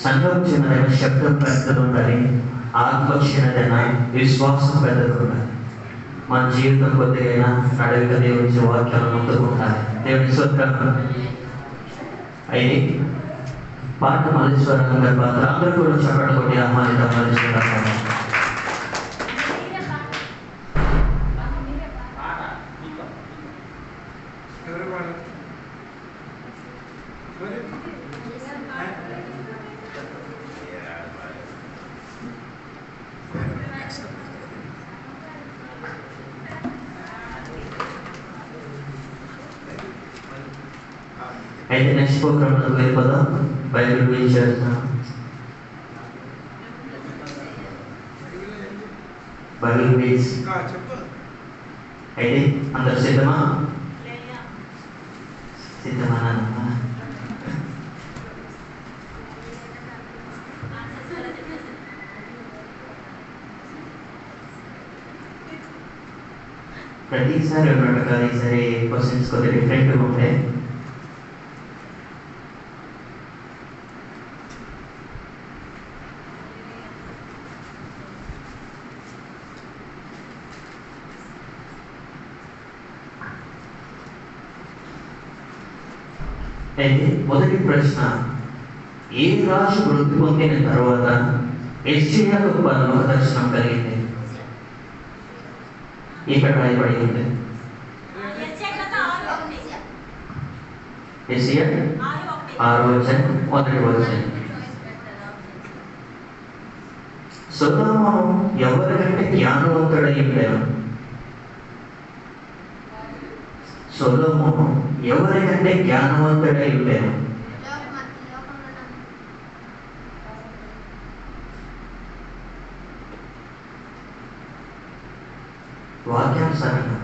సంఘక్షణమైన శబ్దం పెద్దలు ఉండాలి, ఆత్మక్షీణమైన విశ్వాసం పెద్దలు ఉండాలి. మన జీవితం కొద్దిగా నడవిక దేవుని వాక్యాలను అందుకుంటారు. దేవుని స్తోత్రం. అయితే పాట మల్లేశ్వరం గారి పాత్ర అందరూ కూడా చెప్పడం కొట్టి ఆహ్వానిత మల్లేశ్వరం. అయితే నెక్స్ట్ ప్రోగ్రామ్ వెళ్ళిపోదాం. బైబిల్ రీడ్ చేస్తాం. బైబిల్ రీడ్స్ అయితే అందరు సిద్ధమా? సిద్ధమా? ప్రతిసారి ఉన్నట్టు కాదు, ఈసారి క్వశ్చన్స్ కొద్దిగా డిఫరెంట్గా ఉంటాయి. అయితే మొదటి ప్రశ్న, ఏ రాజు వృద్ధి పొందిన తర్వాత హిజ్కియాకు పరలోక దర్శనం కలిగింది? ఇక్కడ రాయబడి ఉంది. హిజ్కియా 6వ అధ్యాయం 1వ వచనం. సొలొమోను ఎవరికంటే జ్ఞానవంతుడై ఉండేను? సొలొమోను ఎవరికంటే జ్ఞానవంతుడై ఉండేను? వాక్యానుసారంగా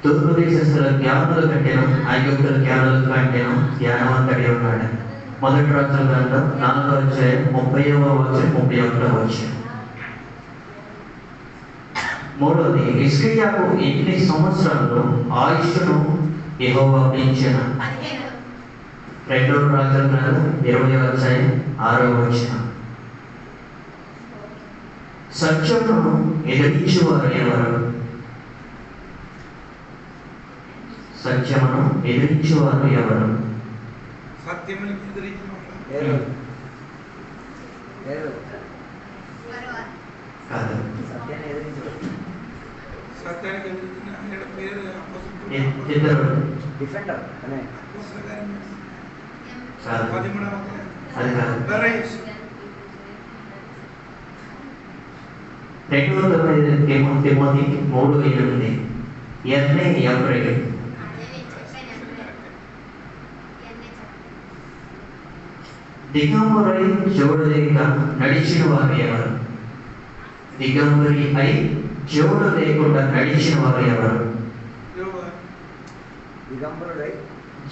తూర్పు దేశస్తుల జ్ఞానుల కంటేను ఐగుప్తుల జ్ఞానుల కంటేను జ్ఞానవంతుడై ఉన్నాడు. మొదటి రాజుల గ్రంథం 4వ అధ్యాయం 30వ వచనం 31వ వచనం. మూడవది, హిజ్కియాకు ఎన్ని సంవత్సరాలు ఆయుష్ను యెహోవా పెంచెను? 2వ రాజుల గ్రంథం 20వ అధ్యాయం 6వ వచనం. సత్యమును ఎదిరించువారు ఎవరు? సత్యమును ఎదిరించువారు ఎవరు? కాదు, ఇద్దరు అది కాదు. 2 తిమోతి 3:8 ఎర్నే ఎవరు? దిగంబరుడై చెవుడు లేక నడిచిన వారు ఎవరు? దిగంబరి అయి చెవుడు లేకుండా నడిచిన వారు ఎవరు?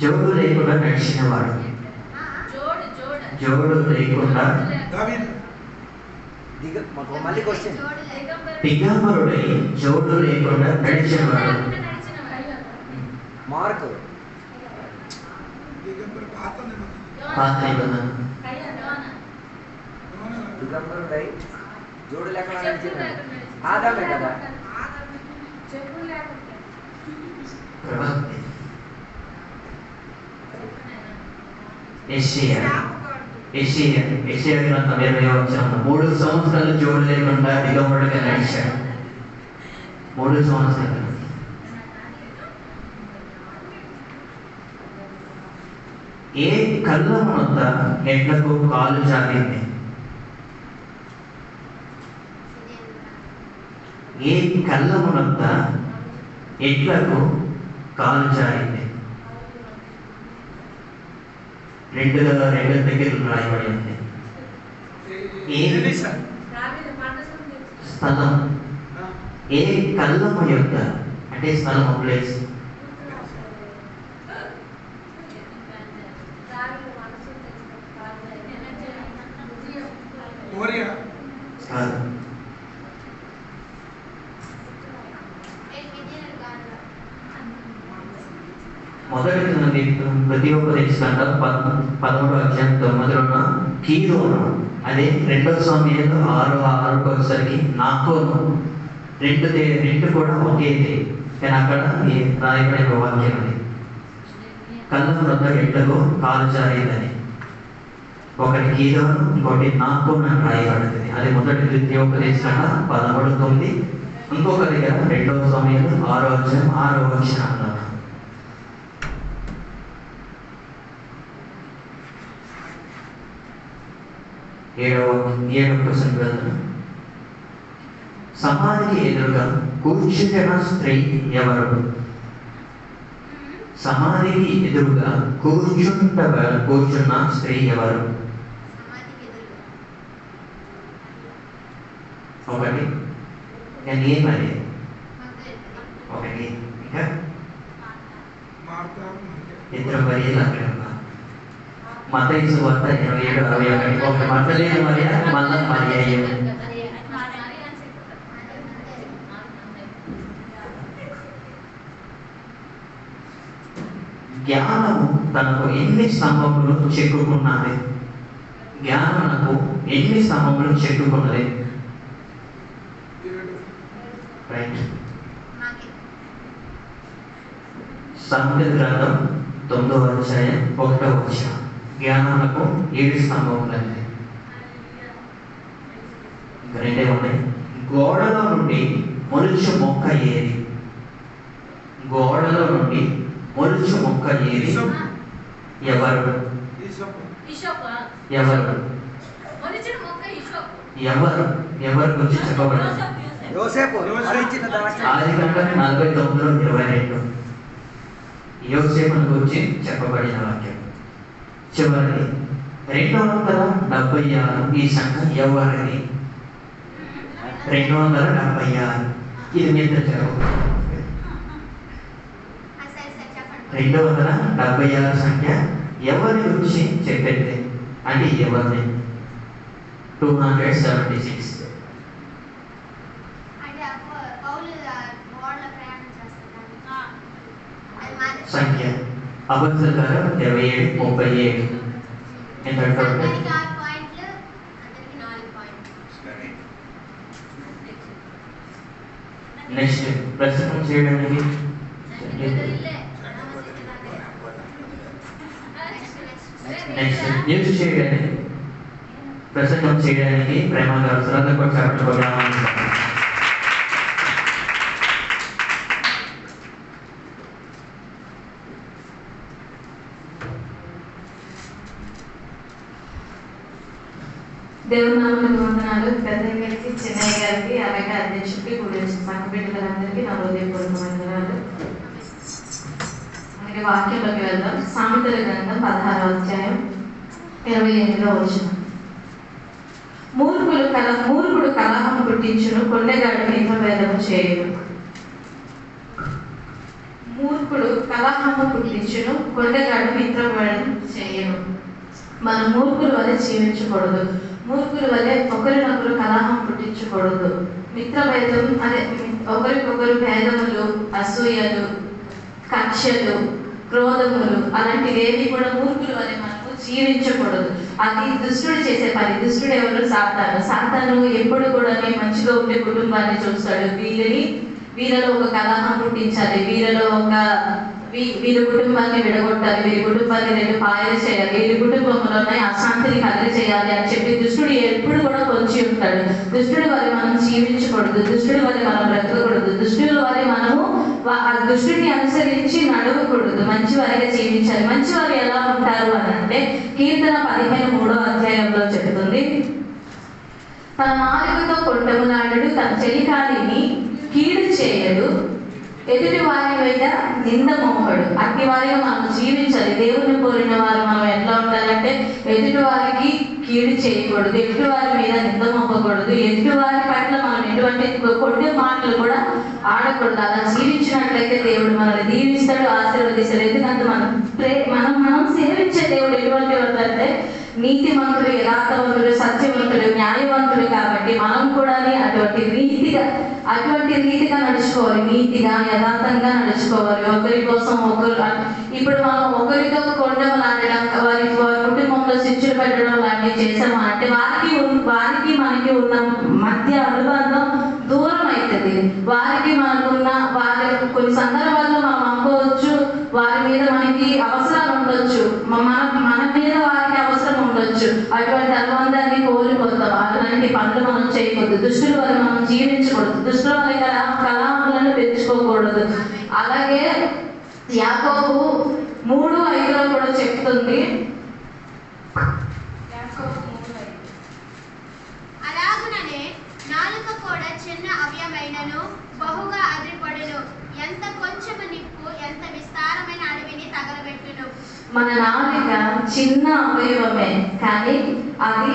చెవుడు లేకుండా నడిచిన వాడు, చెవుడు లేకుండా దిగంబరుడై చెవుడు లేకుండా నడిచిన వాడు. మార్కు పాత నిబంధన. దిగంబరుడై జోడు లేకుండా నడిచిన ఆదామే కదా. యెషయా గ్రంథం 20వ వచనం. 3 సంవత్సరాలు జోడు లేకుండా దిగంబరుడిగా నడిచాడు. 3 సంవత్సరాలు. ఏ కళ్ళమునంత ఎడ్లకు కాలు జారింది? ఏ కళ్ళమునంత ఎడ్లకు కాలు జారింది? 2 దగ్గర రాయబడి ఉంది. ఏ స్థలం, ఏ కళ్ళము యొక్క అంటే స్థలం ప్లేస్ కాదు. మొదటి ద్వితీయోపదేశకాండ 13:9 ఉన్న కీదోను, అదే 2 సమూయేలు 6:6 వచ్చేసరికి నాకోను, రెండు కూడా ఒకేదే. కానీ అక్కడ రాయబడిన వాక్యం అది కళ్ళ వద్ద ఎట్లకు కాలు జారేదని. ఒకటి కీదోను, ఇంకోటి నాకోను అని రాయబడుతుంది. అది మొదటి ద్వితీయోపదేశకాండ 13:9. ఇంకొక దగ్గర 2 సమూయేలు 6:6 ఏడవ ప్రశ్న వెళ్తాను. సమాధికి ఎదురుగా కూర్చున్న స్త్రీ ఎవరు? సమాధికి ఎదురుగా కూర్చున్న స్త్రీ ఎవరు? ఒకటి మరి ఒకటి ఇంకా ఇద్దరు మరియలు అక్కడ ఉన్నారు. మత్తయి సువార్త 27:61. ఒక మగ్దలేనే మరియ, మళ్ళా మరియ. జ్ఞానము తనకు ఎన్ని స్తంభములు చెక్కుకున్నది? జ్ఞానమునకు ఎన్ని స్తంభములు చెక్కుకున్నది? సామెతల గ్రంథం 9:1 జ్ఞానమునకు 7 స్తంభములు. రెండే ఉన్నాయి. గోడలో నుండి మొలుచు మొక్క ఏది? గోడలో నుండి మొలుచు మొక్క ఏది? ఎవరు? ఎవరు? ఎవరి గురించి చెప్పబడింది? ఆదికాండం 49:22 యోసేపును గురించి చెప్పబడిన వాక్యం. చివరిది 276. ఈ సంఘం ఎవరిది? 276. ఇది మీద చదువు. 276 సంఖ్య ఎవరి గురించి చెప్పేది అంటే ఎవరిని? 276 సంఖ్య. అబద్ధకార 27:37. నెక్స్ట్ ప్రస్తుతం చేయడానికి న్యూస్ చేయడానికి ప్రసంగం చేయడానికి ప్రేమ గారు శ్రద్ధ కొట్టాలి. దేవుని నామమునకు వందనాలు. పెద్ద గారికి, చెన్నయ్య గారికి, అలాగే అధ్యక్షుడికి, గురించి సంఘ బిడ్డలందరికీ నా హృదయపూర్వక వందనాలు. మనకి వాక్యంలోకి వెళ్దాం. సామెతల గ్రంథం 16:28. మూర్ఖుడు కలహము పుట్టించును, కొండెగాడు మిత్రభేదము చేయును. మూర్ఖుడు కలహము పుట్టించును, కొండెగాడు మిత్రభేదం చేయును. మనం మూర్ఖుల వలె జీవించకూడదు. మూర్ఖుల వలె ఒకరినొకరు కలహం పుట్టించకూడదు. మిత్రభేదం అదే ఒకరికొకరు భేదములు, అసూయలు, కక్షలు, క్రోధములు అలాంటివేవి కూడా మూర్ఖుల వలె మనము జీవించకూడదు. అది దుష్టుడు చేసే పని. దుష్టుడు ఎవరు? సాతాను ఎప్పుడు కూడా మంచిగా ఉండే కుటుంబాన్ని చూస్తాడు. వీళ్ళలో ఒక కలహం పుట్టించాలి, వీరి కుటుంబాన్ని విడగొట్టాలి, వీరి కుటుంబాన్ని 2 పాయలు చేయాలి, వీరి కుటుంబంలో అశాంతిని కలగ చేయాలి అని చెప్పి దుష్టుడు ఎప్పుడు కూడా పొంచి ఉంటాడు. దుష్టుడి వల్ల మనం జీవించకూడదు, దుష్టుడి వల్ల మనం బ్రతకకూడదు, దుష్టుల వల్ల మనము ఆ దుష్టుడిని అనుసరించి నడవకూడదు, మంచి వారిగా జీవించాలి. మంచి వారు ఎలా ఉంటారు అని అంటే కీర్తన 15:3 చెబుతుంది. తన నాలుకతో కొండములాడడు, తన చెలికాలిని కీడు చేయడు, ఎదుటి వారి మీద నింద మోహడు. అట్టి వారిగా మనం జీవించాలి. దేవుని కోరిన వారు మనం ఎట్లా ఉండాలంటే ఎదుటి వారికి కీడు చేయకూడదు, ఎదుటి వారి మీద నింద మోపకూడదు, ఎదుటి వారి పట్ల మనం ఎటువంటి కొట్టే మాటలు కూడా ఆడకూడదు. అలా జీవించినట్లయితే దేవుడు మనల్ని దీవిస్తాడు, ఆశీర్వదిస్తాడు. ఎందుకంటే మనం సేవించే దేవుడు ఎటువంటి వాడు అంటే నీతిమంతుడు, యథార్థవంతుడు, సత్యవంతుడు, న్యాయవంతుడు. కాబట్టి మనం కూడా అటువంటి రీతిగా నడుచుకోవాలి. నీతిగా, యథార్థంగా నడుచుకోవాలి. ఒకరి కోసం ఒకరు. ఇప్పుడు మనం ఒకరితో కొండమలాడడం, వారి కుటుంబంలో స్విచ్లు పెట్టడం లాంటివి చేసాము అంటే వారికి మనకి ఉన్న మధ్య అనుబంధం దూరం అవుతుంది. వారికి మనకున్న కొన్ని సందర్భాల్లో మనం అనుకోవచ్చు, వారి మీద మనకి అవసరాలు ఉండొచ్చు, మన మీద వారికి అవసరం ఉండొచ్చు. అటువంటి అనుబంధాన్ని కోల్పోతాం. అలాంటి పనులు మనం చేయకూడదు. దుష్టుల వల్ల మనం జీవించకూడదు. దుష్టుల వల్ల కళాములను పెంచుకోకూడదు. అలాగే యాకోబు 3:5 కూడా చెప్తుంది. అలాగుననే నాలుక కూడా చిన్న అవయమైనను బహుగా అదిరిపడును. ఎంత కొంచెము నిప్పు ఎంత విస్తారమైన అడవిని తగలబెట్టును. మన నాలుక చిన్న అవయవమే, కానీ అది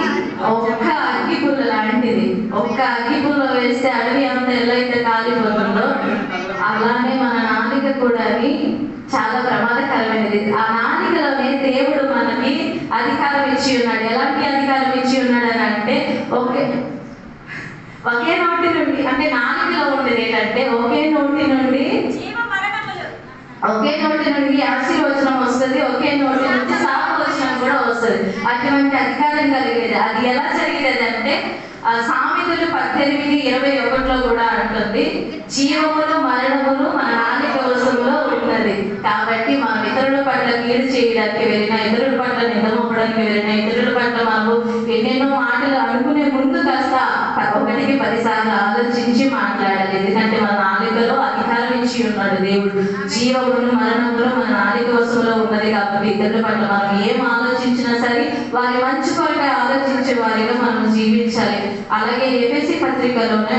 ఒక్క అగ్గిపుల్ల లాంటిది. ఒక్క అగ్గిపుల్ల వేస్తే అడవి అంతా ఎలా అయితే కాలిపోతుందో అలానే మన నాలుక కూడా చాలా ప్రమాదకరమైనది. ఆ నాలుకలోనే దేవుడు మనకి అధికారం ఇచ్చి ఉన్నాడు. ఎలాంటి అధికారం ఇచ్చి ఉన్నాడు అని అంటే ఒకే నోటి నుండి, అంటే నాలుకలో ఉండేది ఏంటంటే ఒకే నోటి నుండి ఆశీర్వచనం వస్తుంది, ఒకే నోటి నుంచి శాపవచనం కూడా వస్తుంది. అటువంటి అధికారం కలిగేది. అది ఎలా జరిగేది అంటే సామెతలు 18:21 కూడా అంటుంది, జీవములు మరణములు మన నాలుక వశంలో ఉన్నది. కాబట్టి మనం ఇతరుల పట్ల కీడు చేయడానికి వెళ్ళినా, ఇతరుల పట్ల నిందమొప్పడానికి వెళ్ళినా, ఇతరుల పట్ల మనము ఎన్నెన్నో మాటలు అనుకునే ముందు కాస్త 1కి 10 సార్లు ఆలోచించి మాట్లాడాలి. ఎందుకంటే మన నాలుకలో అధికారం ఇచ్చి ఉన్నాడు దేవుడు. జీవములు మరణములు మన నాలుక వశంలో ఉన్నది. కాబట్టి ఇతరుల పట్ల మనం ఏం ఆలోచించినా సరే వారి మంచి కొరకే ఆలోచించే వారిగా మనం జీవించాలి. అలాగే ఎఫెసీ పత్రికలోనే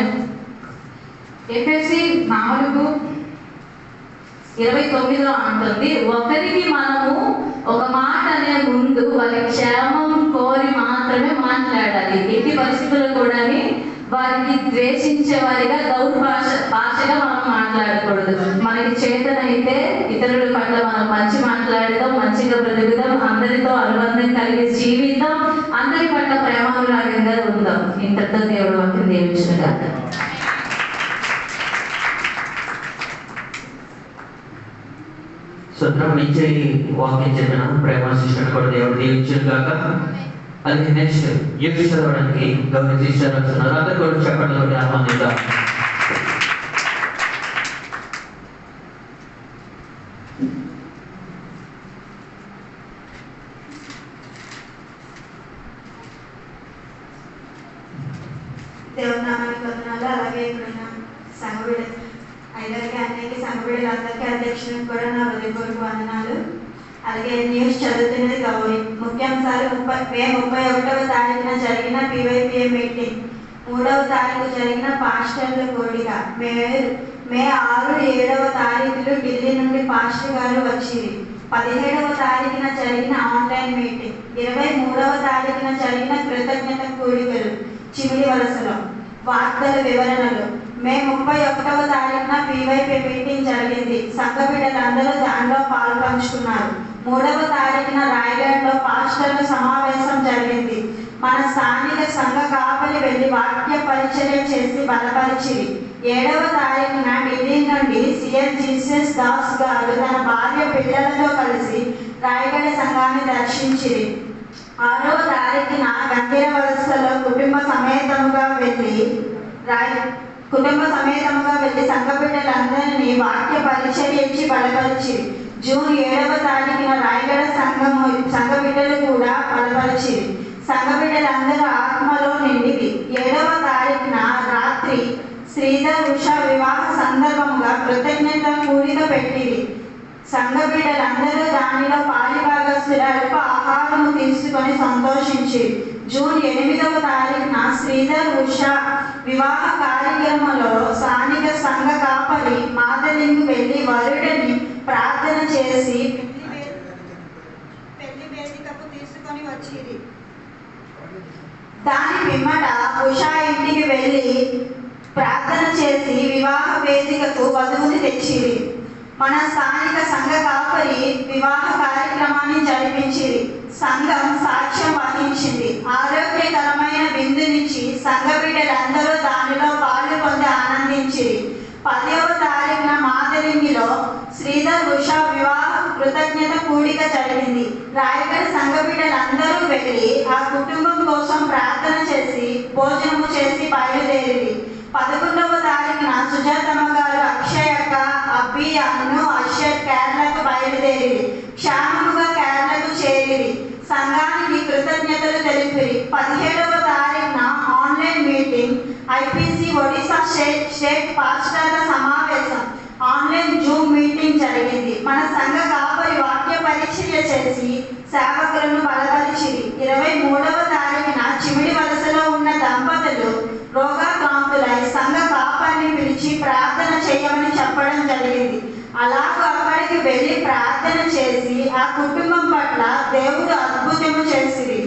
ఎఫెసీ 4:29 అంటుంది, ఒకరికి మనము ఒక మాట అనే ముందు వారి క్షేమం కోరి మాత్రమే మాట్లాడాలి. ఎట్టి పరిస్థితుల్లో కూడా వారికి ద్వేషించే వారిగా భాషగా మనం మాట్లాడకూడదు. మనకి చేతనైతే ఇతరుల పట్ల మనం మంచి మాట్లాడదాం, మంచిగా బ్రతుకుదాం, అందరితో అనుబంధం కలిగి జీవితం, అందరి పట్ల ప్రేమానురాగంగా ఉందాం. ఇంతటితో దేవుడు వాక్యం దీవించునుగాక. సుద్రం నుంచి వాక్యం చెప్పిన ప్రేమ శిష్యుని కూడా దేవుడు దీవించునుగాక. అది నెక్స్ట్ యూత్ చదవడానికి గౌరవ శిష్యులు వస్తున్నారు. అందరూ కూడా చెప్పడంలో ఆహ్వానిద్దాం. దేవుని నామానికి వందనాలు. అలాగే ఇప్పుడున్న సంఘబిడ్డ ఐదరికి అన్నిటికీ సంఘబిడ్డలందరికీ అధ్యక్షునికి కూడా నా హృదయపూర్వక వందనాలు. అలాగే న్యూస్ చదువుతున్నది గౌరీ. ముఖ్యాంశాలు మే 31వ తారీఖున జరిగిన PYPA మీటింగ్, 3వ తారీఖు జరిగిన పాస్టర్ల కోడిక, మే 6, 7వ తారీఖులు ఢిల్లీ నుండి పాస్టర్ గారు వచ్చింది. 17వ తారీఖున జరిగిన ఆన్లైన్ మీటింగ్, 23వ తారీఖున జరిగిన కృతజ్ఞత కూడికలు చిమిడి వలసలో, వార్తల వివరణలు. మే 31వ తారీఖున PYPA మీటింగ్ జరిగింది. సంఘ బిడ్డలందరూ దానిలో పాల్పంచుకున్నారు. 3వ తారీఖున రాయగఢ్లో పాస్టర్ల సమావేశం జరిగింది. మన స్థానిక సంఘ కాపలి వెళ్ళి వాక్య పరిచర్య చేసి బలపరిచింది. 7వ తారీఖున ఢిల్లీ నుండి CL జీసస్ దాస్ గారు తన భార్య పిల్లలతో కలిసి రాయగఢ సంఘాన్ని దర్శించింది. 6వ తారీఖున గంభీర వలసలో కుటుంబ సమేతముగా వెళ్ళి సంఘ బిడ్డలందరినీ వాక్య పరిచర్య ఇచ్చి బలపరిచింది. జూన్ 7వ తారీఖున రాయగఢ సంఘ బిడ్డలు కూడా బలపరిచింది. సంఘ బిడ్డలందరూ ఆత్మలో నిండివి. 7వ తారీఖున రాత్రి శ్రీధర్ ఉషా వివాహ సందర్భంగా కృతజ్ఞత కూడిక పెట్టింది. సంఘ బిడ్డలందరూ దానిలో పాలిభాగస్తుల అల్ప ఆహారము తీసుకొని సంతోషించి. జూన్ 8వ తారీఖున శ్రీధర్ ఉషా వివాహ కార్యక్రమంలో స్థానిక సంఘ కాపలి మాదలింగు వెళ్ళి వరుడిని ప్రార్థన చేసి పెళ్లి వేదికకు తీసుకొని వచ్చింది. దాని పిమ్మట ఉషా ఇంటికి వెళ్ళి ప్రార్థన చేసి వివాహ వేదికకు వధువుని తెచ్చింది. మన స్థానిక సంఘ కాపరి వివాహ కార్యక్రమాన్ని జరిపించింది. సంఘం సాక్ష్యం వహించింది. ఆరోగ్యకరమైన విందునిచ్చి సంఘ బిడ్డలందరూ దానిలో పాలు పొంది ఆనందించిరి. 10వ తారీఖున మాదరింగిలో శ్రీధర్ ఉషా వివాహ కృతజ్ఞత కూడిక జరిగింది. రాయగడ సంఘ బిడ్డలందరూ వెళ్ళి ఆ కుటుంబం కోసం ప్రార్థన చేసి భోజనము చేసి బయలుదేరి. 11వ తారీఖున సుజాతమ్మ గారు, అక్షయక్క, అబ్బి, అన్ను, అశ్వర్ కేరళకు బయలుదేరి క్షేమముగా కేరళకు చేరిరి. సంఘానికి కృతజ్ఞతలు తెలిపిరి. 17వ తారీఖున online meeting, IPC Odisha state పాస్టర్ల సమావేశం, ఆన్లైన్ జూమ్ మీటింగ్ జరిగింది. మన సంఘ కాపరి వాక్య పరిచర్య చేసి సేవకులను బలపరిచిరి. 23వ తారీఖున చిమిడి వలసలో ఉన్న దంపతులు రోగాక్రాంతులై సంఘ కాపరిని పిలిచి ప్రార్థన చేయమని చెప్పడం జరిగింది. అలాగూ అక్కడికి వెళ్ళి ప్రార్థన చేసి ఆ కుటుంబం పట్ల దేవుడు అద్భుతము చేసిరి.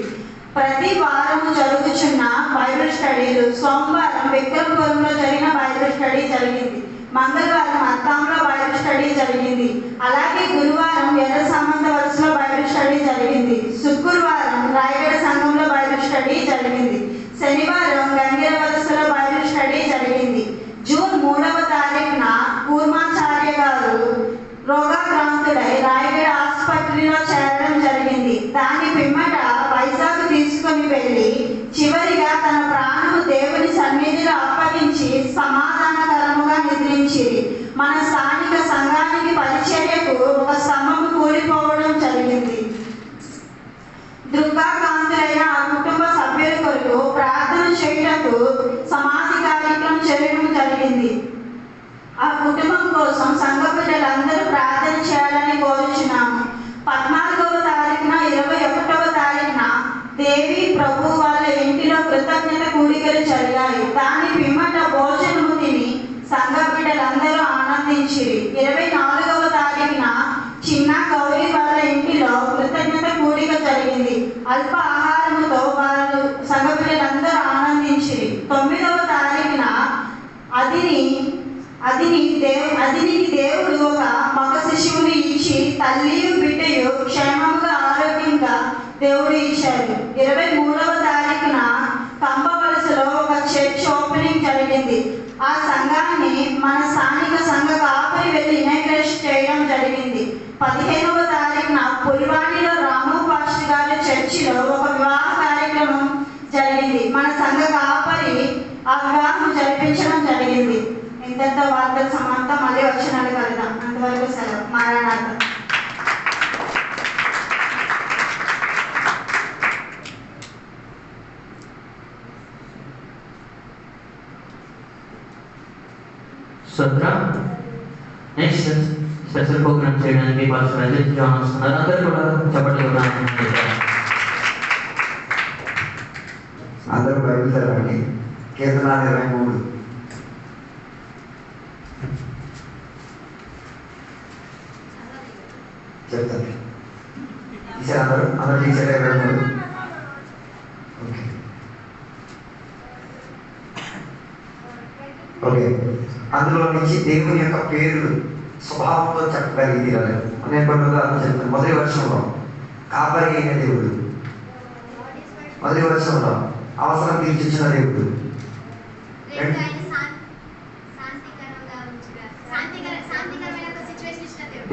ప్రతి వారము జరుగుచున్న బైబిల్ స్టడీలు, సోమవారం విక్రమపురంలో జరిగిన బైబిల్ స్టడీ జరిగింది. మంగళవారం అత్తాంలో బైబిల్ స్టడీ జరిగింది. అలాగే గురువారం ఎర్ర సంబంధ వలసలో బైబిల్ స్టడీ జరిగింది. శుక్రవారం రాయగడ సంఘంలో బైబిల్ స్టడీ జరిగింది. శనివారం గంగిర వలసలో బైబిల్ స్టడీ జరిగింది. జూన్ 3వ తారీఖున కూర్మాచార్య గారు రోగాక్రాంతుడై రాయగడ ఆసుపత్రిలో చేరడం జరిగింది. దాని పిమ్మట వైజాగ్ తీసుకొని వెళ్ళి చివరిగా తన ప్రాణము దేవుని సన్నిధిలో అప్పగించి సమాధానకరముగా నిద్రించిరి. మన స్థానిక సంఘానికి పరిచర్యకు ఒక స్తంభము కూలిపోవడం జరిగింది. దుర్గాకాంతులైన ఆ కుటుంబ సభ్యుల కొరకు ప్రార్థన చేయటకు సమాధి కార్యక్రమం చేయడం జరిగింది. ఆ కుటుంబం కోసం సంఘ బిడ్డలందరూ ప్రార్థన చేయాలని కోరుచున్నాము. 14వ తారీఖున 21వ తారీఖున దేవి ప్రభు వాళ్ళ ఇంటిలో కృతజ్ఞత కూడికలు జరిగాయి. దాని పిమ్మట భోజనము తిని సంఘ బిడ్డలందరూ ఆనందించిరి. 24వ తారీఖున చిన్న గౌరీ వాళ్ళ ఇంటిలో కృతజ్ఞత కూడిక జరిగింది. అల్ప ఆహారముతో వారు సంఘ బిడ్డలందరూ ఆనందించిరి. 9వ తారీఖున అదినికి దేవుడు ఒక మగ శిశువుని ఇచ్చి తల్లియు బిడ్డయు క్షేమంగా ఆరోగ్యంగా దేవుడు ఇచ్చారు. 23వ తారీఖున కంపవలసలో ఒక చర్చ్ ఓపెనింగ్ జరిగింది. ఆ సంఘాన్ని మన స్థానిక సంఘ కాపరి వెళ్ళి ఇనాగ్రేషన్ చేయడం జరిగింది. 15వ తారీఖున పులివాడిలో రాము పాస్టర్ గారి చర్చిలో ఒక వివాహ కార్యక్రమం జరిగింది. మన సంఘ కాపరి ఆ వివాహం జరిపించడం జరిగింది. ఇంతతో వార్తల సమాప్తం. మళ్ళీ వచ్చినాడు కలుద్దాం. అంతవరకు సెలవు. మారానాథ. సత్రా నెక్స్ట్ స్పెషల్ ప్రోగ్రామ్ చేయడానికి పాస్టర్ అజిత్ జాన్ వస్తున్నారు. అందరూ కూడా చెప్పండి. అందరూ బైబిల్ చదవండి. కీర్తనాలు 23. చెప్తాను. ఈసారి అందరూ టీచర్ 23. Okay okay. అందులో నుంచి దేవుని యొక్క పేర్లు స్వభావంతో చెప్పగలిగి నేను కొన్ని ఉదాహరణలు చెప్తాను. మొదటి వర్షంలో కాపరి అయిన దేవుడు, మొదటి వర్షంలో అవసరం తీర్చిచ్చిన దేవుడు,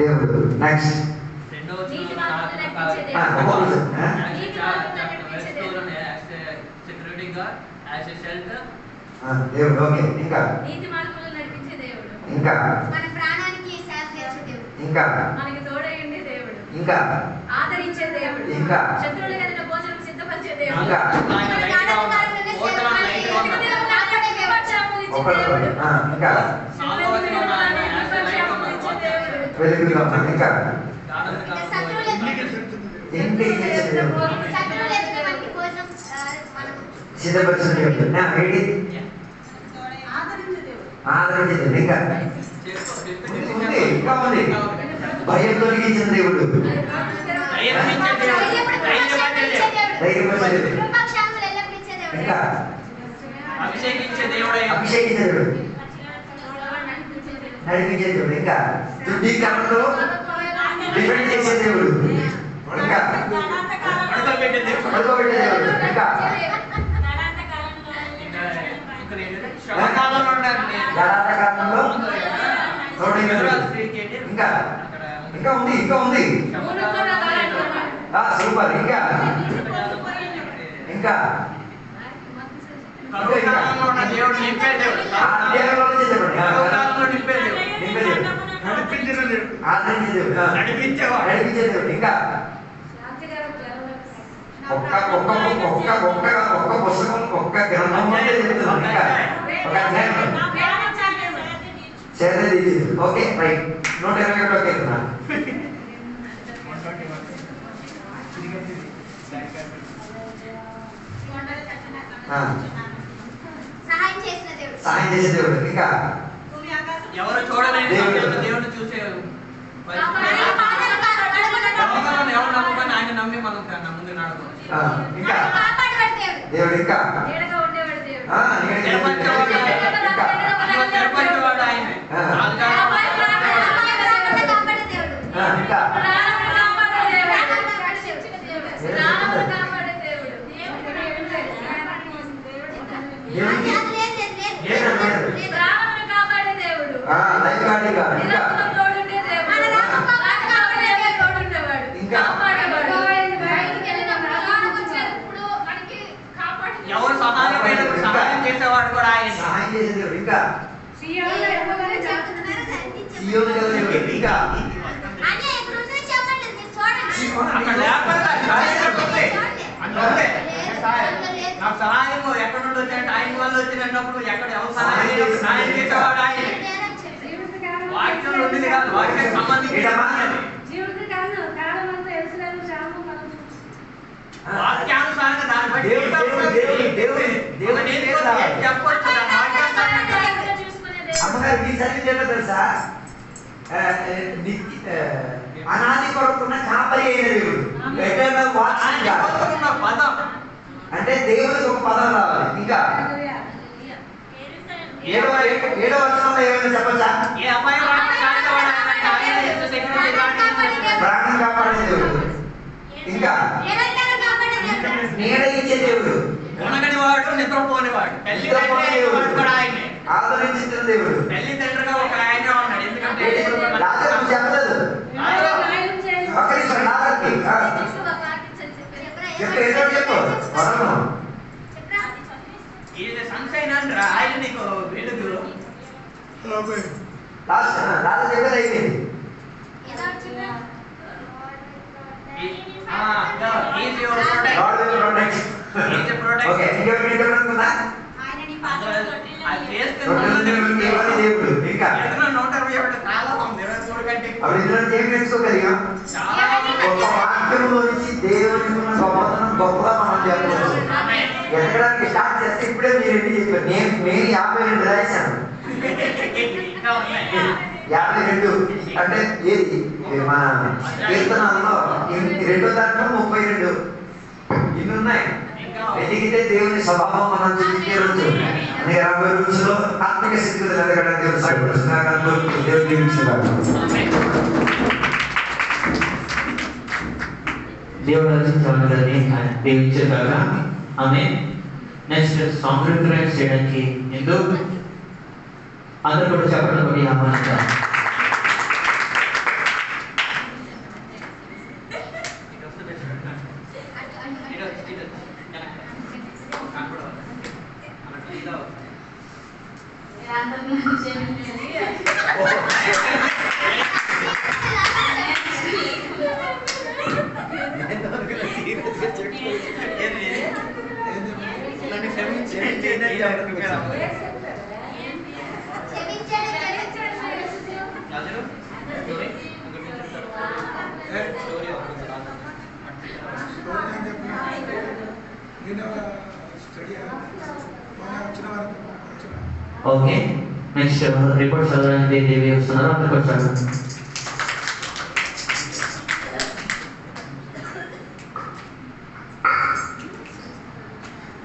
దేవుడు. నెక్స్ట్ దేవుడు. ఓకే. ఇంకా ఇంకా మన ప్రాణానికి సేవ చేసే దేవుడు, ఇంకా మనకి తోడయ్యుండే దేవుడు, ఇంకా ఆదరించే దేవుడు, ఇంకా శత్రువుల ఎదుట భోజనం సిద్ధపరిచే దేవుడు, ఇంకా ఇంకా వెలుగుగా ఉన్నాడు. ఇంకా ఏంటి సిద్ధపరిచిన దేవుడు. ఏంటి ఆదరించే దేవుడు. ఇంకా ఉంది. భయం తొలగించిన దేవుడు, ఇంకా అభిషేకించే దేవుడు, నడిపించే దేవుడు, ఇంకా దుడ్డీకరణలో డిఫెండ్ చేసే దేవుడు, ఇంకా పడుకోబెట్టే దేవుడు. పడుకోబెట్టే దేవుడు. ఇంకా శ్రమకాలంలో ఉండాలండి. యథార్థకాలంలో ఇంకా ఇంకా ఉంది ఇంకా ఉంది. సూపర్. ఇంకా ఇంకా కరువుకాలంలో ఉన్న దేవుడు నింపే దేవుడు. దేవుడు చెప్పండి. కరువుకాలంలో నింపే దేవుడు. నింపే దేవుడు. నడిపించే దేవుడు. ఆదరించే దేవుడు. నడిపించేవాడు. నడిపించే దేవుడు. ఇంకా ఒక్క ఒక్క ఒక్క ఒక్క ఒక్క పుస్తకం ఒక్క గ్రంథం చెప్తున్నాను. ఇంకా ఒక అధ్యాయం చేరేది. Okay right. 121 వెళ్తున్నా. సహాయం చేసిన దేవుడు. సహాయం చేసే దేవుడు. ఇంకా ఎవరు చూడలేని దేవుడు చూసే ఎవరు నమ్మకని ఆయన నమ్మి మనం ముందు నడవాలి. ఇంకా కాపాడేవాడు దేవుడు. దేవుడు. ఇంకా నీడగా ఉండేవాడు దేవుడు. నిలబెట్టేవాడు ఆయనే. కాపాడే దేవుడు. ఇంకా లైఫ్ గార్డ్. ఇంకా ఎవరు సహాయం చేసేవాడు కూడా ఆయన. సహాయం చేసే దేవుడు. ఇంకా సియోను దేవుడు. ఇంకా అక్కడ లేకపోతే నాకు సహాయం ఎక్కడ నుండి వచ్చినట్టు ఆయన వల్ల వచ్చినప్పుడు ఎక్కడ ఎవరు సహాయం చేసేవాడు ఆయన. వాక్యంలో ఉండేది కాదు, వాక్యానికి సంబంధించి వాక్యానుసారంగా దాన్ని బట్టి చెప్పొచ్చు. అమ్మగారు ఈ సరి తెలుసా? అనాది కొరకున్న కాపరి అయిన దేవుడు. పదం అంటే దేవుడికి ఒక పదం రావాలి. ఇంకా 7వ వచనంలో ఏమైనా చెప్పచ్చా? ఏ అబ్బాయి ప్రాణం కాపాడే దేవుడు. ఇంకా నీడ ఇచ్చే దేవుడు. ఉనగని వాడు నిద్రపోనివాడు. ఆదరించిన దేవుడు. తల్లిదండ్రులుగా ఒక ఆయన ఉన్నాడు. ఎందుకంటే లాజరు చెప్పలేదు. చెప్పు ఇది సన్షైన్ అంటారా ఆయన నీకు వెలుగు. లాజరు చెప్పేది అయిపోయింది. ఓకే ఇంకెవరుందా? దేవుడు. ఇంకా ఏం నేర్చుకోగలిగా? ఒక వాక్యంలో నుంచి దేవుని ఉన్న గొప్పతనం గొప్పగా మనం చెప్పవచ్చు. ఎదగడానికి స్టార్ట్ చేస్తే ఇప్పుడే మీరు ఎన్ని చెప్పారు. నేను 52 రాశాను. 52 అంటే ఏది మన కీర్తనాల్లో 2వ దాంట్లో 32 ఇన్ని ఉన్నాయి. ఎదిగితే దేవుని స్వభావం మనం చూపించే రోజు. అనేక 40 రోజుల్లో ఆత్మిక స్థితిగతులు ఎదగడానికి దేవుడు సహాయపడుతున్నారు. దేవుడు దీవించుగాక. దేవుడు రచించాలని దీవించారు. ఆమె నెక్స్ట్ సాంగ్ రిఫరెన్స్ చేయడానికి ఎందుకు అందరూ కూడా చెప్పడం కూడా ఆహ్వానిస్తారు. ఓకే నెక్స్ట్ రిపోర్ట్ చదవడానికి దేవి వస్తున్నారు. అందరికి వచ్చారు.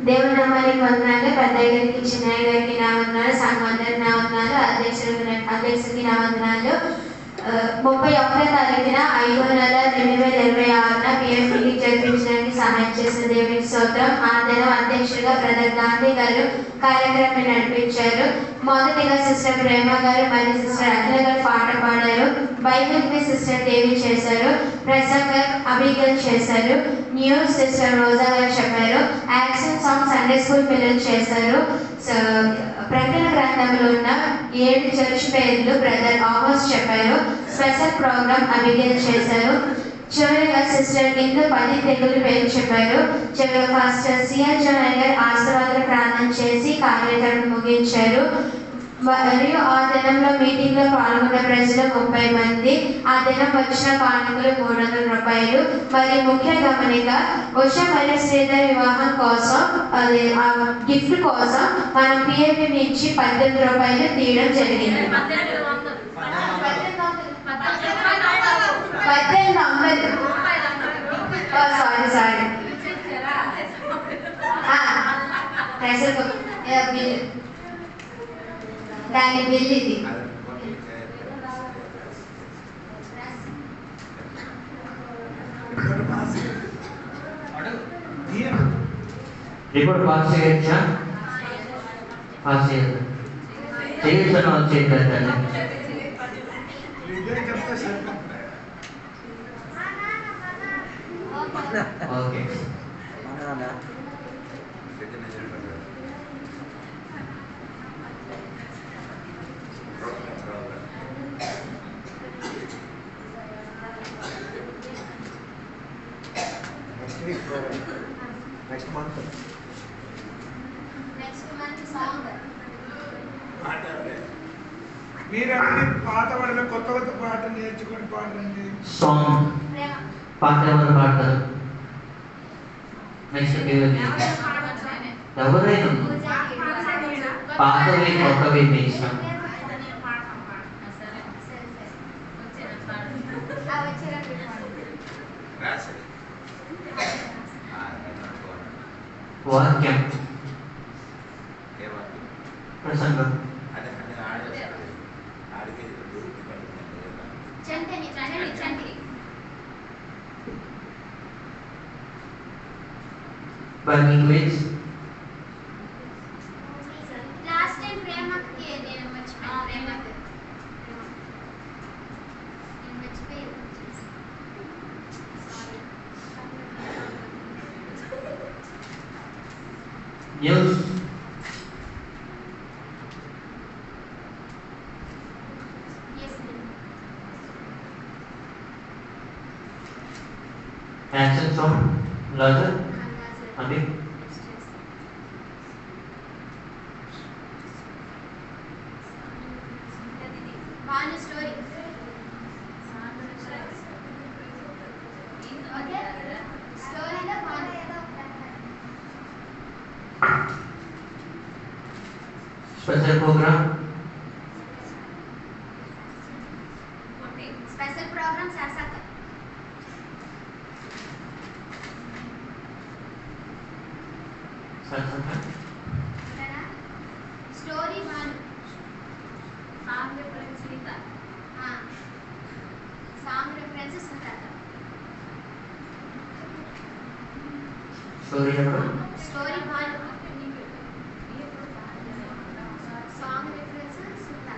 దేవుని నామానికి వందనాలు. పెద్దయ్య గారికి, చిన్నయ్య గారికి నా వందనాలు. సంఘం అందరికి నా వందనాలు. అధ్యక్షుడికి నా వందనాలు. 31వ తారీఖున 5వ నెల 2026న పిఎఫ్ మీటింగ్ జరిపించడానికి సహాయం చేసిన దేవునికి స్తోత్రం. ఆ దినం అధ్యక్షుడిగా బ్రదర్ గాంధీ గారు కార్యక్రమాన్ని నడిపించారు. మొదటిగా సిస్టర్ ప్రేమ గారు మరియు సిస్టర్ అఖిల గారు పాట పాడారు. బైబిల్ కి సిస్టర్ దేవి చేశారు. ప్రసంగం అభిగల్ చేశారు. న్యూస్ సిస్టర్ రోజా గారు చెప్పారు. యాక్షన్ సాంగ్ సండే స్కూల్ పిల్లలు చేశారు. ప్రకటన గ్రంథంలో ఉన్న 7 చర్చ్ పేర్లు బ్రదర్ ఆగస్ట్ చెప్పారు. స్పెషల్ ప్రోగ్రామ్ అభిగల్ చేశారు. చివరిగా సిస్టర్ ఇందు 10 తెగులు పేరు చెప్పారు. చివరిగా పాస్టర్ సిఆర్ జోనర్ గారు ఆశీర్వాద ప్రార్థన చేసి కార్యక్రమం ముగించారు. మరియు ఆ దినంలో మీటింగ్ లో పాల్గొన్న ప్రజలు 30 మంది. ఆ దినం వచ్చిన కానుకలు 300 రూపాయలు. మరియు ముఖ్య గమనిక ఉషా మరియు శ్రీధర్ వివాహం కోసం అది ఆ గిఫ్ట్ కోసం మనం పిఎపి నుంచి 18 రూపాయలు తీయడం జరిగింది. 1800 సారీ దాని బిల్ ఇది. రిపోర్ట్ పాస్ చేయొచ్చా? పాస్ చేయొచ్చు. చేయొచ్చు వచ్చేటండి. ఓకే. నెక్స్ట్ మంత్ సాంగ్ మీరు అన్ని పాత వాళ్ళ కొత్త కొత్త పాటలు నేర్చుకొని పాడండి. సాంగ్ పాట ఎవరు పాడతారు? నెక్స్ట్ ఎవరైనా పాతవి కొత్తవి మీ ఇష్టం. వాక్యం ప్రసంగం లాంగ్వేజ్ లాస్ట్ టైం ప్రేమకి నేను మర్చిపోయాను. న్యూస్ యాక్షన్ సాంగ్ లాజర్ అది బాను స్టోరీ ఓకే స్టోరీలో Banu special programme special programme శాసక story Banu song reference Sunitha song reference Sunitha story ఎవరు? Story Banu song reference Sunitha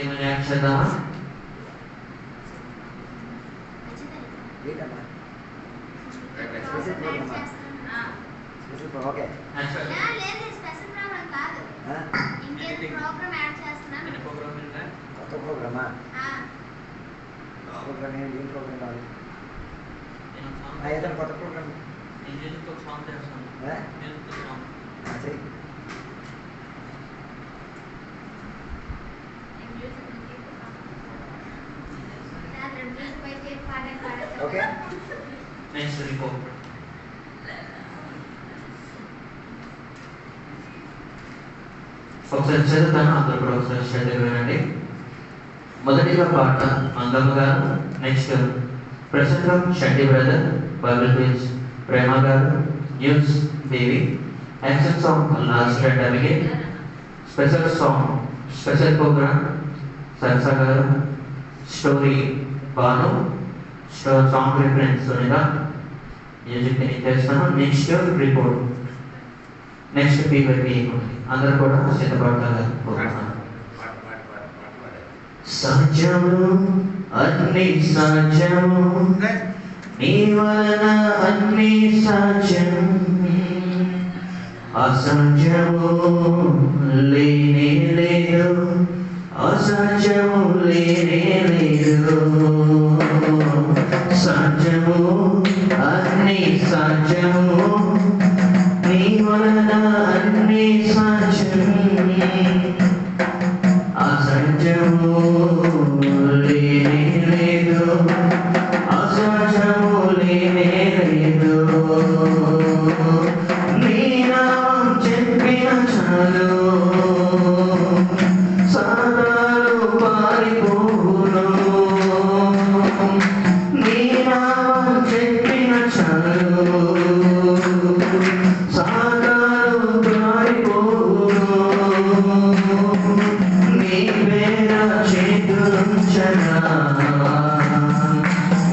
ఏమైనా యాడ్ చేద్దామా? ఓకే లేదు స్పెషల్ ప్రోగ్రామ్ కాదు ఇంకేదో ప్రోగ్రామ్ యాడ్ చేస్తున్నాను కొత్త ప్రోగ్రామా? ప్రోగ్రామ్ ఏంటి? ఏం ప్రోగ్రామ్ కావాలి? ఏదైనా కొత్త ప్రోగ్రామ్ చెయ్యి. ఓకే నెక్స్ట్ రిపోర్ట్ ఒకసారి చదువుతాను, అందరూ కూడా ఒకసారి శ్రద్ధగా వినండి. మొదటిగా పాట మంగమ్మ గారు, నెక్స్ట్ ప్రసంగం Shanti brother, bible quiz Prema గారు, news Devi, action song last right అలాగే special song special program Sarasa గారు, story Banu, song reference Sunitha, music నేను చేస్తాను. నెక్స్ట్ రిపోర్ట్, నెక్స్ట్ పీవైపీ అందరూ కూడా సిద్ధపడతారు. సత్యము అన్ని సత్యము, నీ వలన అన్ని సత్యం, అసత్యము లేనే లేదు, అసత్యము లేనే లేదు. సత్యము అన్ని సత్యము, నీ వలన అన్ని సత్యం, అసత్యము లేనే లేదు, అసత్యము లేనే లేదు. నీ నామం చెప్పిన చాలు, సాతాను పారిపోవును. నీ నామం చెప్పిన చాలు, సాతాను పారిపోవును. నీ పేర చేతులుంచగా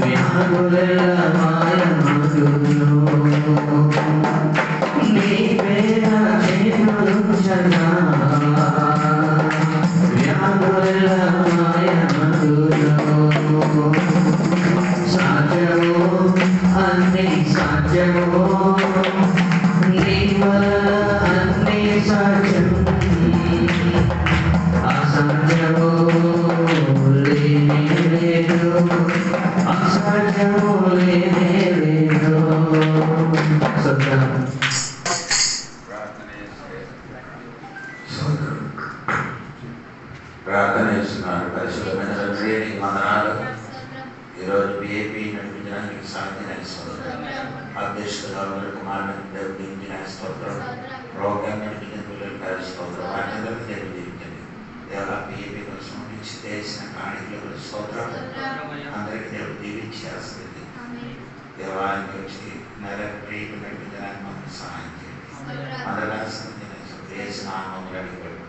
వ్యాధులెల్ల మాయమగును. నీ పేర చేతులుంచగా వ్యాధులెల్ల మాయమగును. సాధ్యము అన్ని సాధ్యము, నీ వలన అన్ని సాధ్యం, అసాధ్యము లేనే లేదు, అసాధ్యము లేనే లేదు. సత్యం ప్రార్థన చేస్తున్నారు. పరిశుభ్రమైన ట్రైనింగ్ వందనాలు. ఈరోజు బిఏపీ నడిపించడానికి సాధ్యమైన స్తోత్రం, అధ్యక్షులుగా కుమారుడు నడిపించిన స్తోత్రం, ప్రోగ్రాం నడిపించిన పిల్లలు స్తోత్రం, వాటిని జరిపించండి. దేవ బిఏపీ కోసం ఇచ్చి చేసిన కాణికలకు స్తోత్రం, అందరికీ దేవుడు దీవించి ఆస్తి దేవానికి వచ్చి నెలకు ప్రేమ నడిపించడానికి మాకు సహాయం చేయండి. అందరికీ చేసిన ఆనందం అడిగిపెట్టుకున్నాను.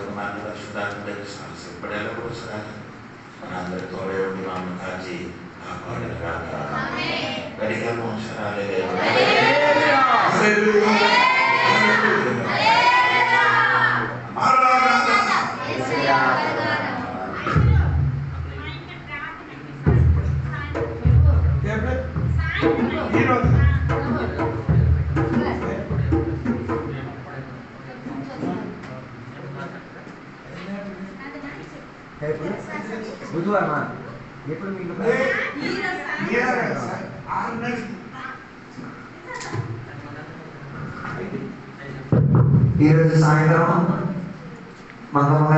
కుమారుడు శుద్ధాత్మ తెలుసు ఇప్పుడెలా కూడా మనందరి తోడే ఉండి మమ్మల్ని కాచి కాపాడని రాక గడిగా మోసరాలే బుధవారమా ఎప్పుడు మీకు ఈరోజు సాయంత్రం మంగళ